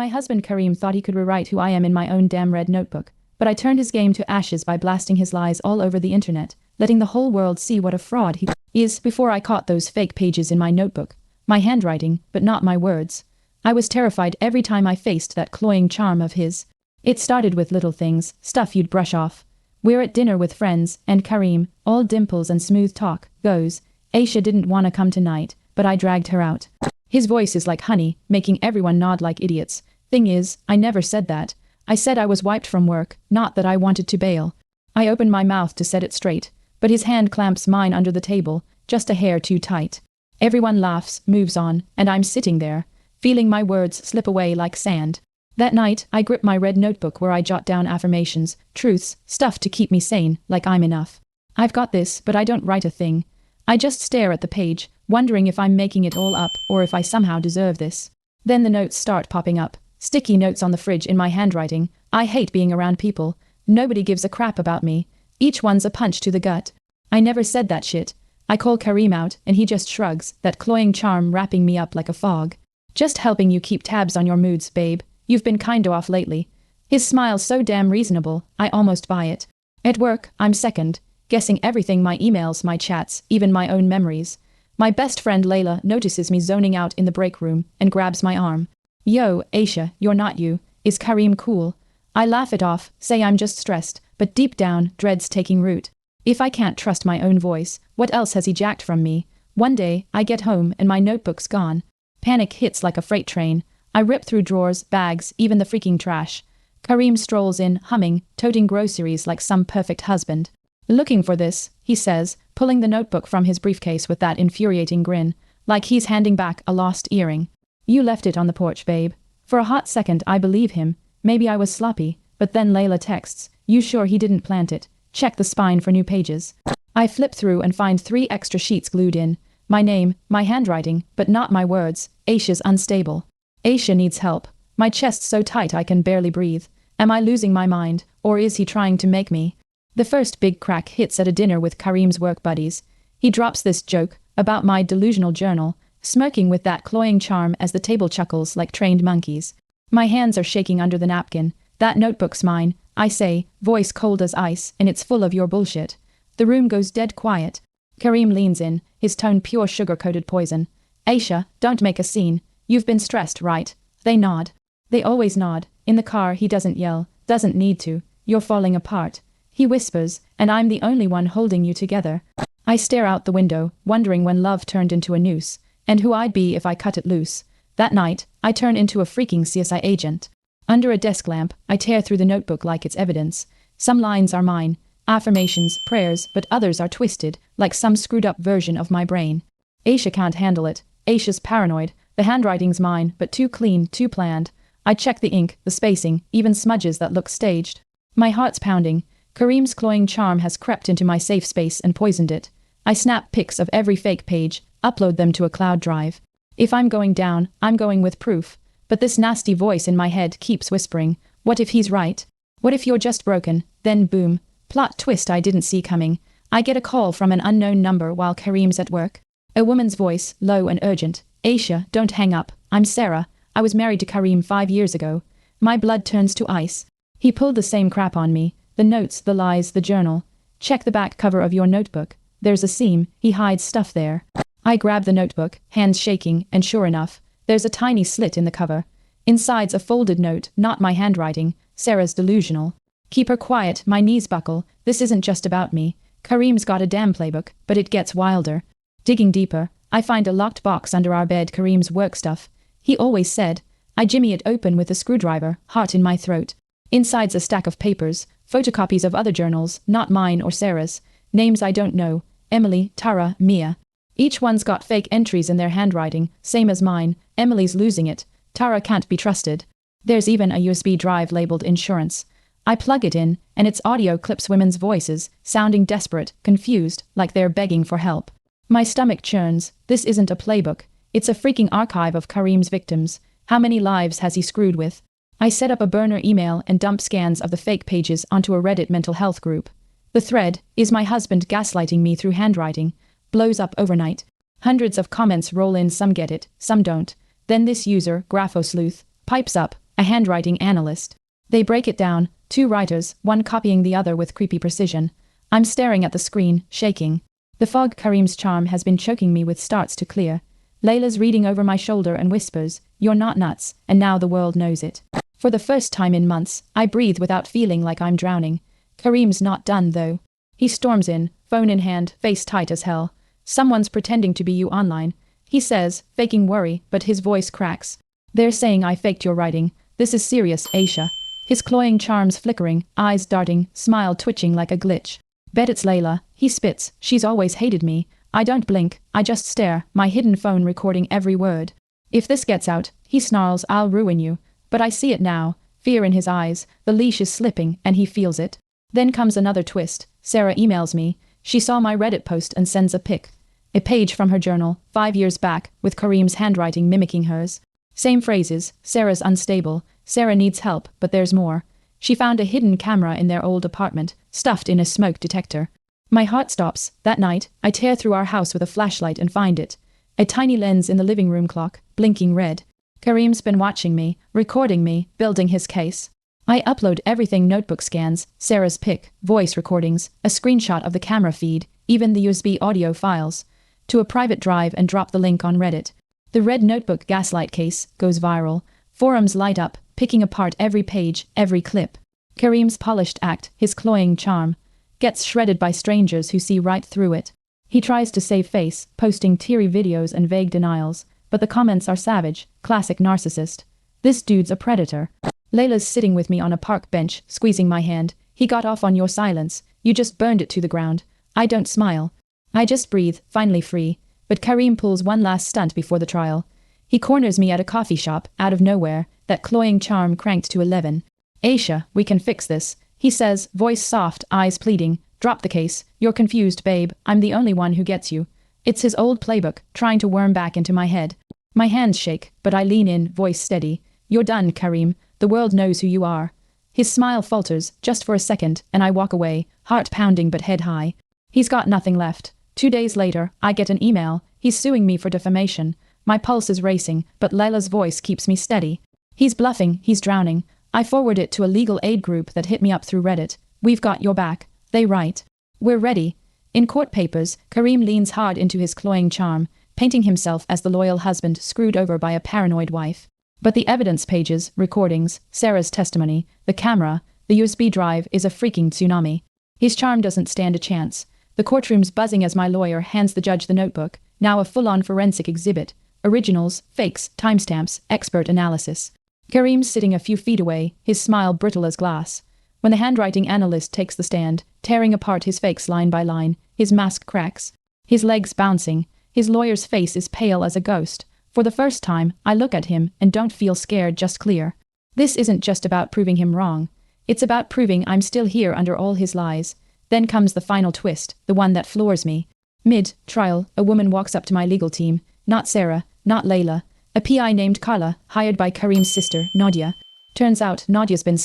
My husband Karim thought he could rewrite who I am in my own damn red notebook, but I turned his game to ashes by blasting his lies all over the internet, letting the whole world see what a fraud he is before I caught those fake pages in my notebook. My handwriting, but not my words. I was terrified every time I faced that cloying charm of his. It started with little things, stuff you'd brush off. We're at dinner with friends, and Karim, all dimples and smooth talk, goes, Aisha didn't want to come tonight, but I dragged her out. His voice is like honey, making everyone nod like idiots. Thing is, I never said that. I said I was wiped from work, not that I wanted to bail. I opened my mouth to set it straight, but his hand clamps mine under the table, just a hair too tight. Everyone laughs, moves on, and I'm sitting there, feeling my words slip away like sand. That night, I grip my red notebook where I jot down affirmations, truths, stuff to keep me sane, like I'm enough. I've got this, but I don't write a thing. I just stare at the page, wondering if I'm making it all up or if I somehow deserve this. Then the notes start popping up. Sticky notes on the fridge in my handwriting. I hate being around people. Nobody gives a crap about me. Each one's a punch to the gut. I never said that shit. I call Karim out, and he just shrugs, that cloying charm wrapping me up like a fog. Just helping you keep tabs on your moods, babe. You've been kinda off lately. His smile's so damn reasonable, I almost buy it. At work, I'm second, guessing everything, my emails, my chats, even my own memories. My best friend Layla notices me zoning out in the break room and grabs my arm. Yo, Aisha, you're not you. Is Karim cool? I laugh it off, say I'm just stressed, but deep down, dread's taking root. If I can't trust my own voice, what else has he jacked from me? One day, I get home and my notebook's gone. Panic hits like a freight train. I rip through drawers, bags, even the freaking trash. Karim strolls in, humming, toting groceries like some perfect husband. Looking for this, he says, pulling the notebook from his briefcase with that infuriating grin, like he's handing back a lost earring. You left it on the porch, babe. For a hot second I believe him. Maybe I was sloppy, but then Layla texts, you sure he didn't plant it? Check the spine for new pages. I flip through and find 3 extra sheets glued in. My name, my handwriting, but not my words. Aisha's unstable. Aisha needs help. My chest's so tight I can barely breathe. Am I losing my mind, or is he trying to make me? The first big crack hits at a dinner with Karim's work buddies. He drops this joke about my delusional journal, smirking with that cloying charm as the table chuckles like trained monkeys. My hands are shaking under the napkin. That notebook's mine, I say, voice cold as ice, and it's full of your bullshit. The room goes dead quiet. Karim leans in, his tone pure sugar-coated poison. Aisha, don't make a scene. You've been stressed, right? They nod. They always nod. In the car, he doesn't yell, doesn't need to. You're falling apart. He whispers, and I'm the only one holding you together. I stare out the window, wondering when love turned into a noose, and who I'd be if I cut it loose. That night, I turn into a freaking CSI agent. Under a desk lamp, I tear through the notebook like it's evidence. Some lines are mine, affirmations, prayers, but others are twisted, like some screwed-up version of my brain. Aisha can't handle it. Aisha's paranoid. The handwriting's mine, but too clean, too planned. I check the ink, the spacing, even smudges that look staged. My heart's pounding. Karim's cloying charm has crept into my safe space and poisoned it. I snap pics of every fake page, upload them to a cloud drive. If I'm going down, I'm going with proof. But this nasty voice in my head keeps whispering, what if he's right? What if you're just broken? Then boom. Plot twist I didn't see coming. I get a call from an unknown number while Karim's at work. A woman's voice, low and urgent. Aisha, don't hang up. I'm Sarah. I was married to Karim 5 years ago. My blood turns to ice. He pulled the same crap on me. The notes, the lies, the journal. Check the back cover of your notebook. There's a seam. He hides stuff there. I grab the notebook, hands shaking, and sure enough, there's a tiny slit in the cover. Inside's a folded note, not my handwriting. Sarah's delusional. Keep her quiet, my knees buckle. This isn't just about me. Karim's got a damn playbook, but it gets wilder. Digging deeper, I find a locked box under our bed, Karim's work stuff. He always said. I jimmy it open with a screwdriver, heart in my throat. Inside's a stack of papers, photocopies of other journals, not mine or Sarah's. Names I don't know. Emily, Tara, Mia. Each one's got fake entries in their handwriting, same as mine. Emily's losing it. Tara can't be trusted. There's even a USB drive labeled insurance. I plug it in, and its audio clips women's voices, sounding desperate, confused, like they're begging for help. My stomach churns. This isn't a playbook. It's a freaking archive of Karim's victims. How many lives has he screwed with? I set up a burner email and dump scans of the fake pages onto a Reddit mental health group. The thread, is my husband gaslighting me through handwriting, blows up overnight. Hundreds of comments roll in, some get it, some don't. Then this user, Graphosleuth, pipes up, a handwriting analyst. They break it down, two writers, one copying the other with creepy precision. I'm staring at the screen, shaking. The fog Karim's charm has been choking me with starts to clear. Layla's reading over my shoulder and whispers, "You're not nuts," and now the world knows it. For the first time in months, I breathe without feeling like I'm drowning. Karim's not done though. He storms in, phone in hand, face tight as hell. "Someone's pretending to be you online," he says, faking worry, but his voice cracks. "They're saying I faked your writing. This is serious, Aisha." His cloying charms flickering, eyes darting, smile twitching like a glitch. "Bet it's Layla," he spits. "She's always hated me." I don't blink, I just stare, my hidden phone recording every word. "If this gets out," he snarls, "I'll ruin you." But I see it now, fear in his eyes, the leash is slipping, and he feels it. Then comes another twist. Sarah emails me. She saw my Reddit post and sends a pic. A page from her journal, 5 years back, with Karim's handwriting mimicking hers. Same phrases, Sarah's unstable, Sarah needs help, but there's more. She found a hidden camera in their old apartment, stuffed in a smoke detector. My heart stops. That night, I tear through our house with a flashlight and find it. A tiny lens in the living room clock, blinking red. Karim's been watching me, recording me, building his case. I upload everything: notebook scans, Sarah's pic, voice recordings, a screenshot of the camera feed, even the USB audio files, to a private drive and drop the link on Reddit. The red notebook gaslight case goes viral. Forums light up, picking apart every page, every clip. Karim's polished act, his cloying charm, gets shredded by strangers who see right through it. He tries to save face, posting teary videos and vague denials, but the comments are savage, classic narcissist. "This dude's a predator." Layla's sitting with me on a park bench, squeezing my hand. "He got off on your silence. You just burned it to the ground." I don't smile. I just breathe, finally free. But Karim pulls one last stunt before the trial. He corners me at a coffee shop, out of nowhere, that cloying charm cranked to 11. "Aisha, we can fix this," he says, voice soft, eyes pleading. "Drop the case. You're confused, babe. I'm the only one who gets you." It's his old playbook, trying to worm back into my head. My hands shake, but I lean in, voice steady. "You're done, Karim. The world knows who you are." His smile falters, just for a second, and I walk away, heart pounding but head high. He's got nothing left. 2 days later, I get an email. He's suing me for defamation. My pulse is racing, but Layla's voice keeps me steady. He's bluffing, he's drowning. I forward it to a legal aid group that hit me up through Reddit. "We've got your back," they write. "We're ready." In court papers, Karim leans hard into his cloying charm, painting himself as the loyal husband screwed over by a paranoid wife. But the evidence pages, recordings, Sarah's testimony, the camera, the USB drive is a freaking tsunami. His charm doesn't stand a chance. The courtroom's buzzing as my lawyer hands the judge the notebook, now a full-on forensic exhibit. Originals, fakes, timestamps, expert analysis. Karim's sitting a few feet away, his smile brittle as glass. When the handwriting analyst takes the stand, tearing apart his fakes line by line, his mask cracks. His legs bouncing. His lawyer's face is pale as a ghost. For the first time, I look at him and don't feel scared, just clear. This isn't just about proving him wrong. It's about proving I'm still here under all his lies. Then comes the final twist, the one that floors me. Mid-trial, a woman walks up to my legal team. Not Sarah, not Layla. A PI named Carla, hired by Karim's sister, Nadia. Turns out Nadia's been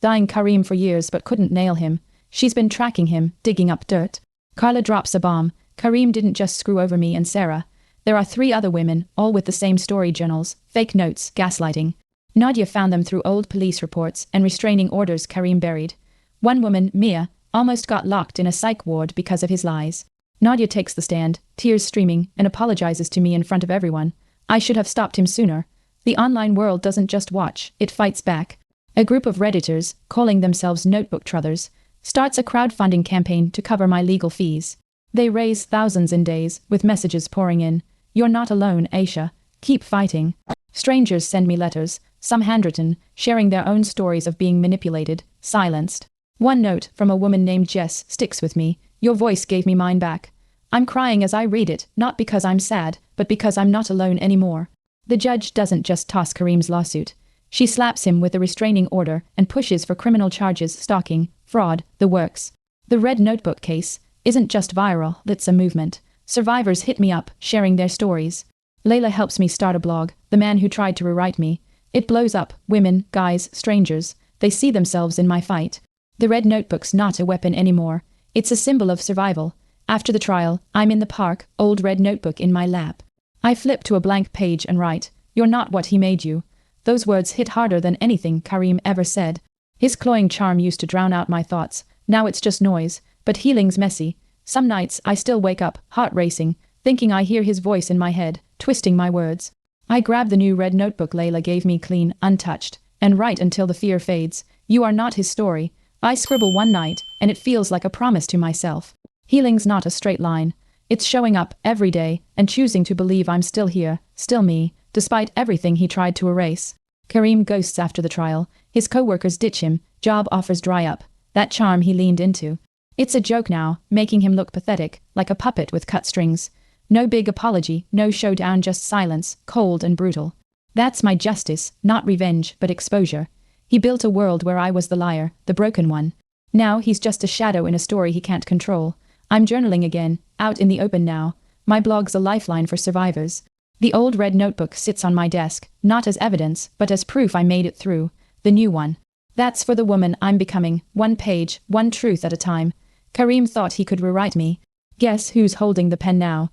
dying Karim for years but couldn't nail him. She's been tracking him, digging up dirt. Carla drops a bomb. Karim didn't just screw over me and Sarah. There are 3 other women, all with the same story journals, fake notes, gaslighting. Nadia found them through old police reports and restraining orders Karim buried. One woman, Mia, almost got locked in a psych ward because of his lies. Nadia takes the stand, tears streaming, and apologizes to me in front of everyone. I should have stopped him sooner. The online world doesn't just watch, it fights back. A group of Redditors, calling themselves Notebook Truthers, starts a crowdfunding campaign to cover my legal fees. They raise thousands in days, with messages pouring in. "You're not alone, Aisha. Keep fighting." Strangers send me letters, some handwritten, sharing their own stories of being manipulated, silenced. One note from a woman named Jess sticks with me. "Your voice gave me mine back." I'm crying as I read it, not because I'm sad, but because I'm not alone anymore. The judge doesn't just toss Karim's lawsuit. She slaps him with a restraining order and pushes for criminal charges: stalking, fraud, the works. The Red Notebook case isn't just viral, it's a movement. Survivors hit me up, sharing their stories. Layla helps me start a blog, The Man Who Tried to Rewrite Me. It blows up. Women, guys, strangers. They see themselves in my fight. The Red Notebook's not a weapon anymore. It's a symbol of survival. After the trial, I'm in the park, old Red Notebook in my lap. I flip to a blank page and write, "You're not what he made you." Those words hit harder than anything Karim ever said. His cloying charm used to drown out my thoughts. Now it's just noise, but healing's messy. Some nights I still wake up, heart racing, thinking I hear his voice in my head, twisting my words. I grab the new red notebook Layla gave me clean, untouched, and write until the fear fades. You are not his story. I scribble one night, and it feels like a promise to myself. Healing's not a straight line. It's showing up every day and choosing to believe I'm still here, still me, despite everything he tried to erase. Karim ghosts after the trial. His co-workers ditch him. Job offers dry up. That charm he leaned into. It's a joke now, making him look pathetic, like a puppet with cut strings. No big apology, no showdown, just silence, cold and brutal. That's my justice, not revenge, but exposure. He built a world where I was the liar, the broken one. Now he's just a shadow in a story he can't control. I'm journaling again, out in the open now. My blog's a lifeline for survivors. The old red notebook sits on my desk, not as evidence, but as proof I made it through. The new one. That's for the woman I'm becoming, one page, one truth at a time. Karim thought he could rewrite me. Guess who's holding the pen now?